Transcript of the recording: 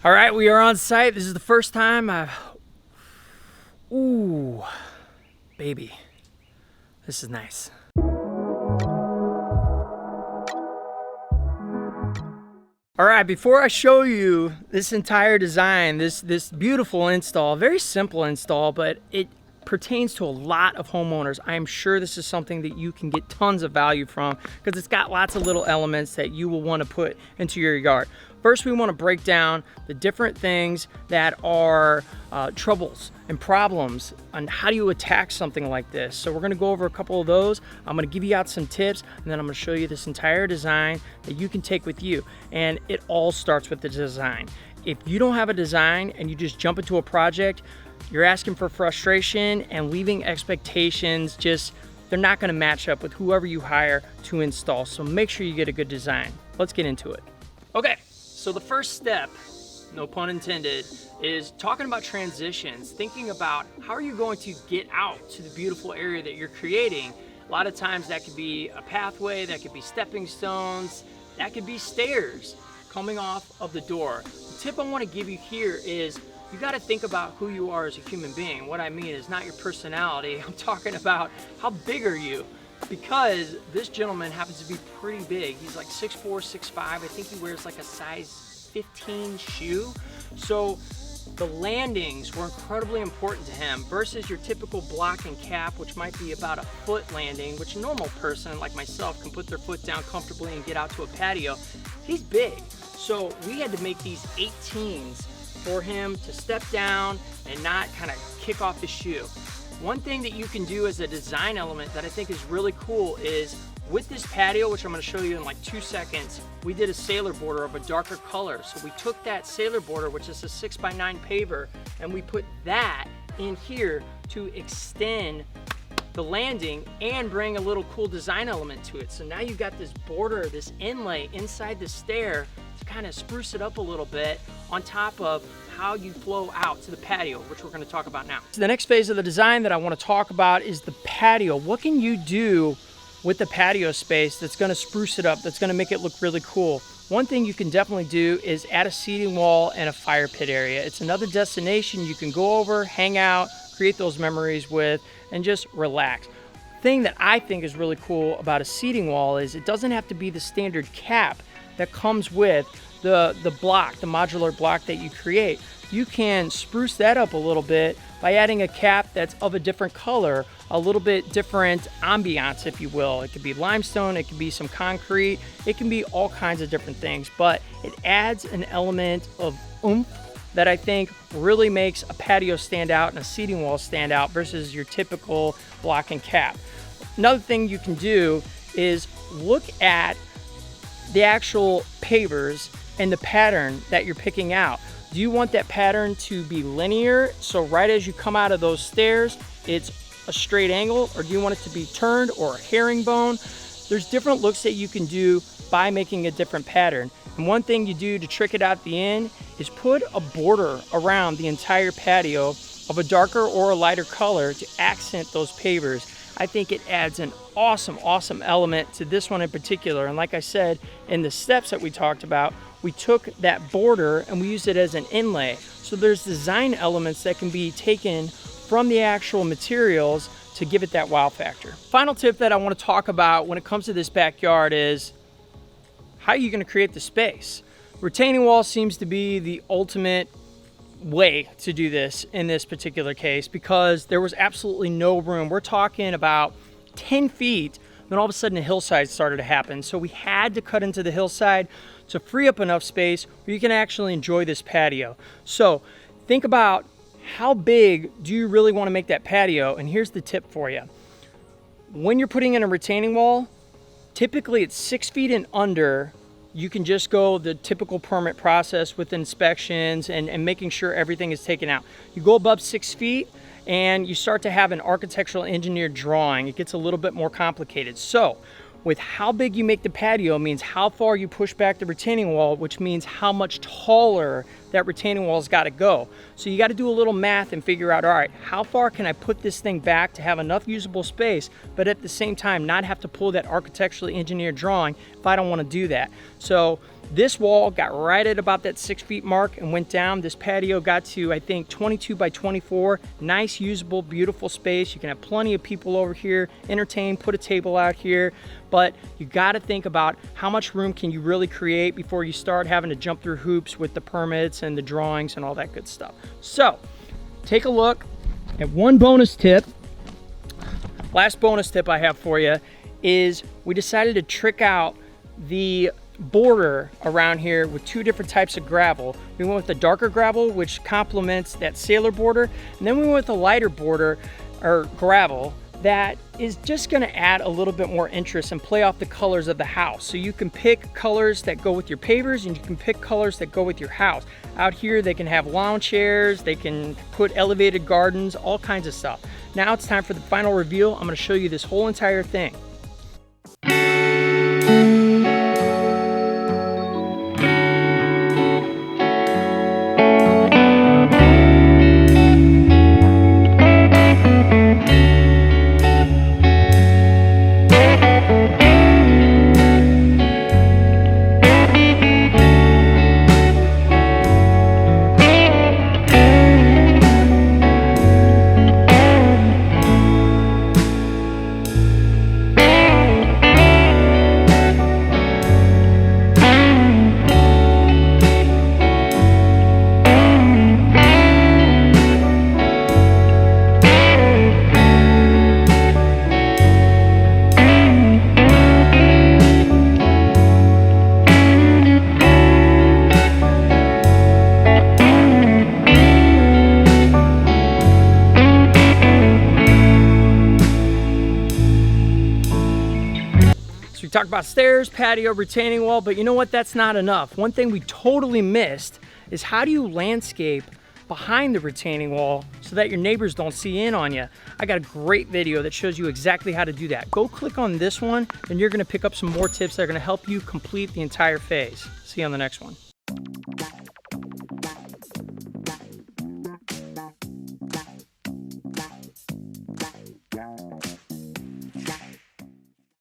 All right, we are on site. This is the first time ooh, baby, this is nice. All right, before I show you this entire design, this beautiful install, very simple install, but it pertains to a lot of homeowners. I am sure this is something that you can get tons of value from because it's got lots of little elements that you will want to put into your yard. First, we want to break down the different things that are troubles and problems on how do you attack something like this. So we're going to go over a couple of those. I'm going to give you out some tips, and then I'm going to show you this entire design that you can take with you. And it all starts with the design. If you don't have a design and you just jump into a project, you're asking for frustration and leaving expectations they're not going to match up with whoever you hire to install. So make sure you get a good design. Let's get into it. Okay, so the first step, no pun intended, is talking about transitions, thinking about how are you going to get out to the beautiful area that you're creating. A lot of times that could be a pathway, that could be stepping stones, that could be stairs coming off of the door. The tip I want to give you here is you got to think about who you are as a human being. What I mean is not your personality. I'm talking about how big are you? Because this gentleman happens to be pretty big. He's like 6'4", 6'5". I think he wears like a size 15 shoe. So the landings were incredibly important to him versus your typical block and cap, which might be about a foot landing, which a normal person like myself can put their foot down comfortably and get out to a patio. He's big. So we had to make these 18s for him to step down and not kind of kick off the shoe. One thing that you can do as a design element that I think is really cool is with this patio, which I'm going to show you in like 2 seconds, we did a sailor border of a darker color. So we took that sailor border, which is a 6x9 paver, and we put that in here to extend the landing and bring a little cool design element to it. So now you've got this border, this inlay inside the stair to kind of spruce it up a little bit on top of how you flow out to the patio, which we're going to talk about now. So the next phase of the design that I want to talk about is the patio. What can you do with the patio space that's going to spruce it up, that's going to make it look really cool? One thing you can definitely do is add a seating wall and a fire pit area. It's another destination you can go over, hang out, create those memories with, and just relax. Thing that I think is really cool about a seating wall is it doesn't have to be the standard cap that comes with the block, the modular block that you create. You can spruce that up a little bit by adding a cap that's of a different color, a little bit different ambiance, if you will. It could be limestone, it could be some concrete, it can be all kinds of different things, but it adds an element of oomph that I think really makes a patio stand out and a seating wall stand out versus your typical block and cap. Another thing you can do is look at the actual pavers and the pattern that you're picking out. Do you want that pattern to be linear, so right as you come out of those stairs it's a straight angle, or do you want it to be turned or a herringbone? There's different looks that you can do by making a different pattern. And one thing you do to trick it out at the end is put a border around the entire patio of a darker or a lighter color to accent those pavers. I think it adds an awesome element to this one in particular. And like I said, in the steps that we talked about, we took that border and we used it as an inlay. So there's design elements that can be taken from the actual materials to give it that wow factor. Final tip that I want to talk about when it comes to this backyard is how are you going to create the space? Retaining wall seems to be the ultimate way to do this in this particular case because there was absolutely no room. We're talking about 10 feet, then all of a sudden a hillside started to happen. So we had to cut into the hillside to free up enough space where you can actually enjoy this patio. So think about how big do you really want to make that patio? And here's the tip for you. When you're putting in a retaining wall, typically it's 6 feet and under. You can just go the typical permit process with inspections and making sure everything is taken out. You go above 6 feet and you start to have an architectural engineered drawing. It gets a little bit more complicated. So with how big you make the patio means how far you push back the retaining wall, which means how much taller that retaining wall's got to go. So you got to do a little math and figure out, all right, how far can I put this thing back to have enough usable space, but at the same time not have to pull that architecturally engineered drawing if I don't want to do that. So This wall got right at about that 6 feet mark and went down. This patio got to, I think, 22 by 24. Nice, usable, beautiful space. You can have plenty of people over here, entertain, put a table out here. But you gotta think about how much room can you really create before you start having to jump through hoops with the permits and the drawings and all that good stuff. So, take a look at one bonus tip. Last bonus tip I have for you is we decided to trick out the border around here with two different types of gravel. We went with the darker gravel, which complements that sailor border, and then we went with the lighter border or gravel that is just going to add a little bit more interest and play off the colors of the house. So you can pick colors that go with your pavers and you can pick colors that go with your house. Out here they can have lawn chairs, they can put elevated gardens, all kinds of stuff. Now it's time for the final reveal. I'm going to show you this whole entire thing. We talked about stairs, patio, retaining wall, but you know what? That's not enough. One thing we totally missed is how do you landscape behind the retaining wall so that your neighbors don't see in on you? I got a great video that shows you exactly how to do that. Go click on this one and you're gonna pick up some more tips that are gonna help you complete the entire phase. See you on the next one.